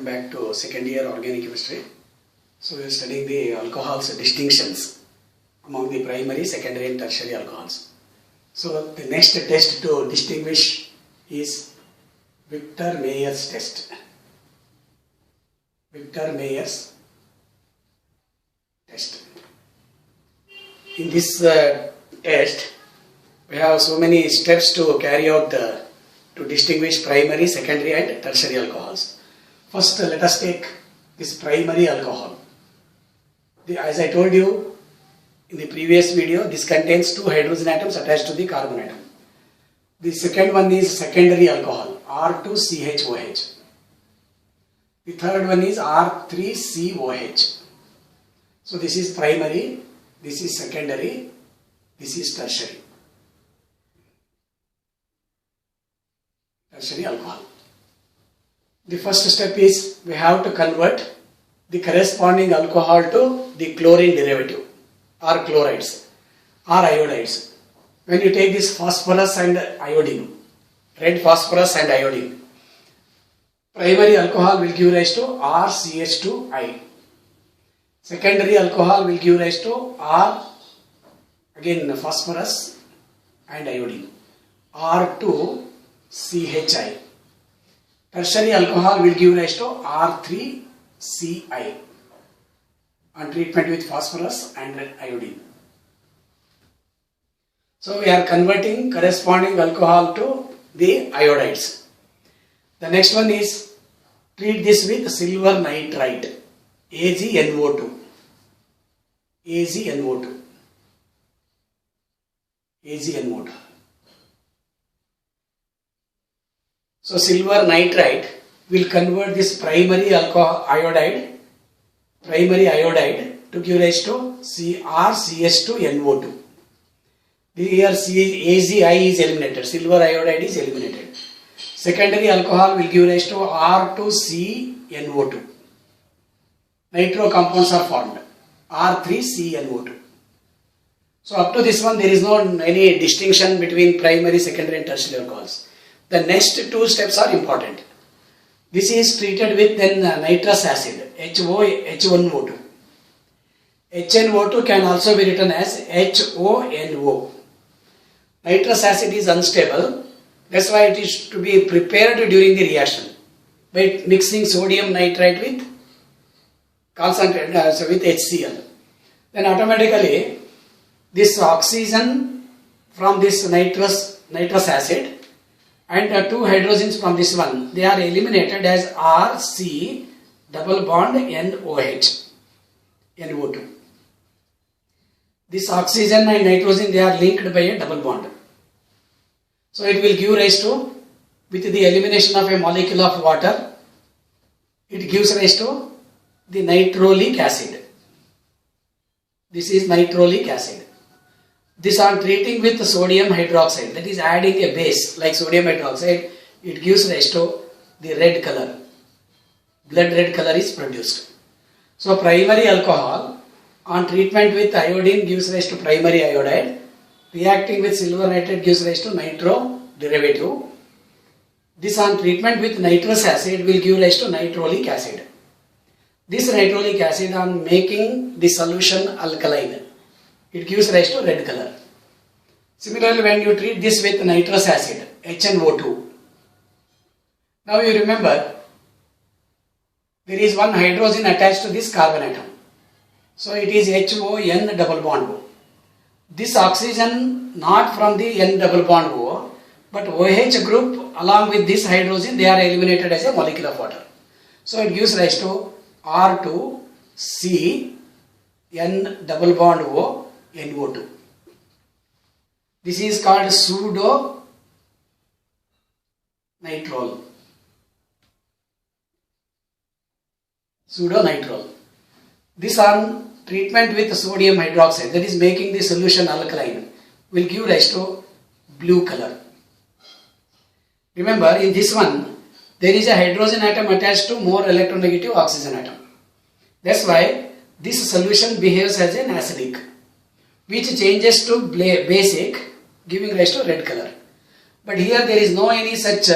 Back to second year organic chemistry. So we are studying the alcohols distinctions among the primary, secondary and tertiary alcohols. So the next test to distinguish is Victor Meyer's test. Victor Meyer's test. In this test, we have so many steps to carry out to distinguish primary, secondary and tertiary alcohols. First, let us take this primary alcohol. As I told you in the previous video, this contains two hydrogen atoms attached to the carbon atom. The second one is secondary alcohol, R2CHOH. The third one is R3COH. So this is primary, this is secondary, this is tertiary. Tertiary alcohol. The first step is we have to convert the corresponding alcohol to the chlorine derivative or chlorides or iodides. When you take this phosphorus and iodine, red phosphorus and iodine, primary alcohol will give rise to RCH2I. Secondary alcohol will give rise to again phosphorus and iodine, R2CHI. Tertiary alcohol will give rise to R3CI on treatment with phosphorus and iodine. So we are converting corresponding alcohol to the iodides. The next one is treat this with silver nitrite, AgNO2. AgNO2. AgNO2. So silver nitrite will convert this primary alcohol iodide to give rise to RCH2NO2. Here AgI is eliminated, silver iodide is eliminated. Secondary alcohol will give rise to R2CNO2. Nitro compounds are formed, R3CNO2. So up to this one there is no any distinction between primary, secondary and tertiary alcohols. The next two steps are important. This is treated with then nitrous acid, H1O2. HNO2 can also be written as HONO. Nitrous acid is unstable. That's why it is to be prepared during the reaction by mixing sodium nitrite with concentrate with HCl. Then automatically this oxygen from this nitrous acid and two hydrogens from this one, they are eliminated as RC double bond NOH, NO2. This oxygen and nitrogen, they are linked by a double bond. So it will give rise to, with the elimination of a molecule of water, it gives rise to the nitrolic acid. This is nitrolic acid. This on treating with sodium hydroxide, that is adding a base like sodium hydroxide, it gives rise to the red color. Blood red color is produced. So primary alcohol on treatment with iodine gives rise to primary iodide. Reacting with silver nitrate gives rise to nitro derivative. This on treatment with nitrous acid will give rise to nitrolic acid. This nitrolic acid on making the solution alkaline, it gives rise to red color. Similarly, when you treat this with nitrous acid, HNO2. Now you remember, there is one hydrogen attached to this carbon atom. So it is HON double bond O. This oxygen not from the N double bond O, but OH group along with this hydrogen, they are eliminated as a molecule of water. So it gives rise to R2C N double bond O NO2. This is called pseudo nitrile. Pseudo nitrile. This on treatment with sodium hydroxide, that is making the solution alkaline, will give rise to blue color. Remember, in this one, there is a hydrogen atom attached to more electronegative oxygen atom. That's why this solution behaves as an acidic, which changes to basic, giving rise to red color. But here there is no any such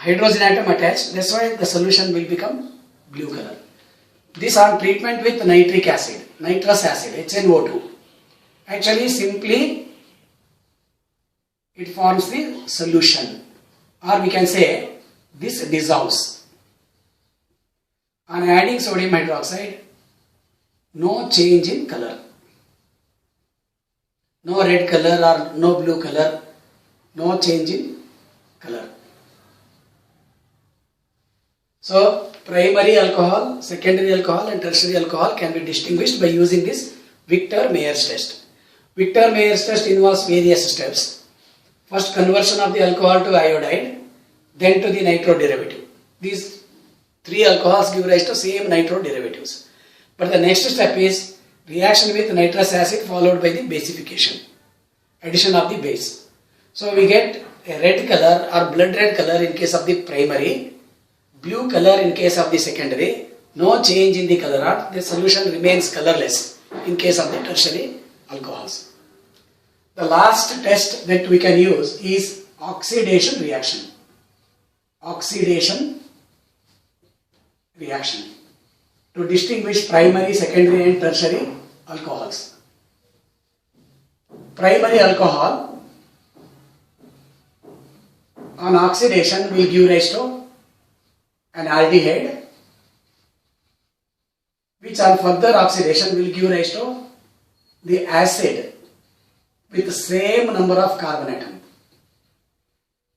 hydrogen atom attached. That's why the solution will become blue color. This on treatment with nitric acid, nitrous acid, HNO2. Actually, simply it forms the solution, or we can say this dissolves. On adding sodium hydroxide, no change in color. No red color or no blue color, no change in color. So, primary alcohol, secondary alcohol and tertiary alcohol can be distinguished by using this Victor-Meyer's test. Victor-Meyer's test involves various steps. First, conversion of the alcohol to iodide, then to the nitro derivative. These three alcohols give rise to same nitro derivatives. But the next step is reaction with nitrous acid followed by the basification, addition of the base. So we get a red color or blood red color in case of the primary, blue color in case of the secondary, no change in the color art, the solution remains colorless in case of the tertiary alcohols. The last test that we can use is oxidation reaction. Oxidation reaction to distinguish primary, secondary and tertiary alcohols. Primary alcohol on oxidation will give rise to an aldehyde, which on further oxidation will give rise to the acid with the same number of carbon atom.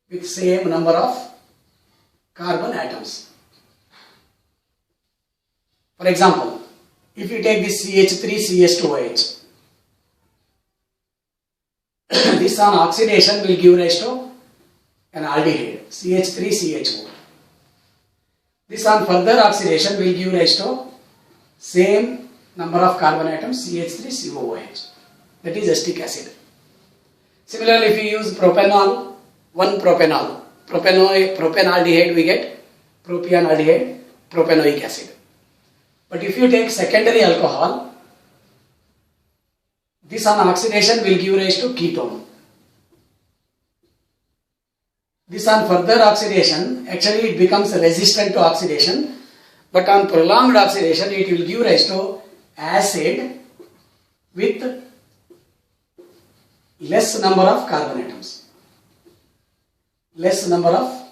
With same number of carbon atoms. For example, if you take this CH3CH2OH, this on oxidation will give rise to an aldehyde, CH3CHO. This on further oxidation will give rise to same number of carbon atoms, CH3COOH, that is acetic acid. Similarly, if you use propanol, 1-propanol, propanaldehyde, we get propianaldehyde, propanoic acid. But if you take secondary alcohol, this on oxidation will give rise to ketone. This on further oxidation, actually it becomes resistant to oxidation, but on prolonged oxidation it will give rise to acid with less number of carbon atoms. Less number of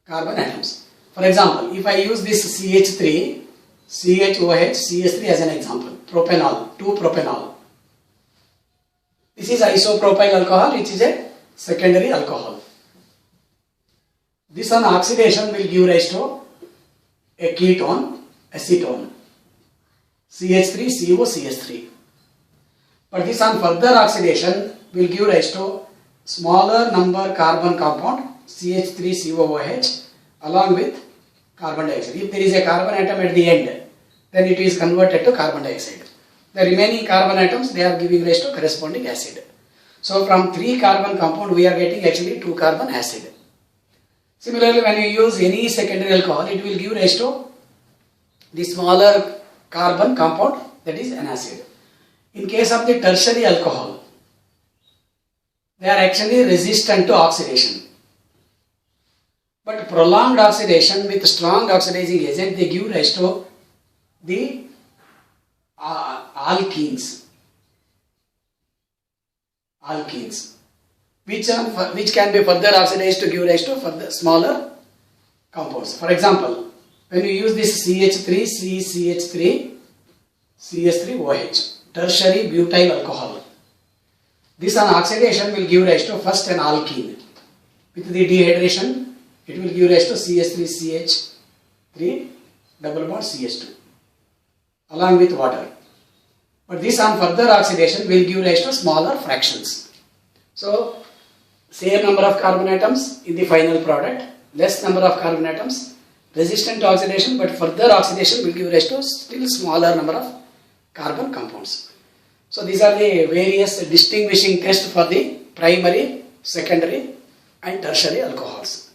carbon atoms. For example, if I use this CH3, CHOH, CH3 as an example, propanol, 2-propanol. This is isopropyl alcohol, which is a secondary alcohol. This on oxidation will give rise to a ketone, acetone, CH3COCH3. But this on further oxidation will give rise to smaller number carbon compound, CH3COOH, along with carbon dioxide. If there is a carbon atom at the end, then it is converted to carbon dioxide. The remaining carbon atoms, they are giving rise to corresponding acid. So from 3 carbon compound, we are getting actually 2 carbon acid. Similarly, when you use any secondary alcohol, it will give rise to the smaller carbon compound, that is an acid. In case of the tertiary alcohol, they are actually resistant to oxidation. But prolonged oxidation with strong oxidizing agent, they give rise to the alkenes, which can be further oxidized to give rise to further smaller compounds. For example, when you use this CH3, CH3, CH3OH, tertiary butyl alcohol, this on oxidation will give rise to first an alkene. With the dehydration, it will give rise to CH3CH3 double bond CH2 along with water. But this on further oxidation will give rise to smaller fractions. So, same number of carbon atoms in the final product, less number of carbon atoms, resistant to oxidation, but further oxidation will give rise to still smaller number of carbon compounds. So, these are the various distinguishing tests for the primary, secondary and tertiary alcohols.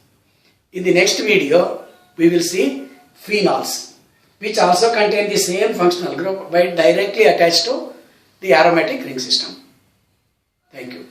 In the next video, we will see phenols, which also contain the same functional group but directly attached to the aromatic ring system. Thank you.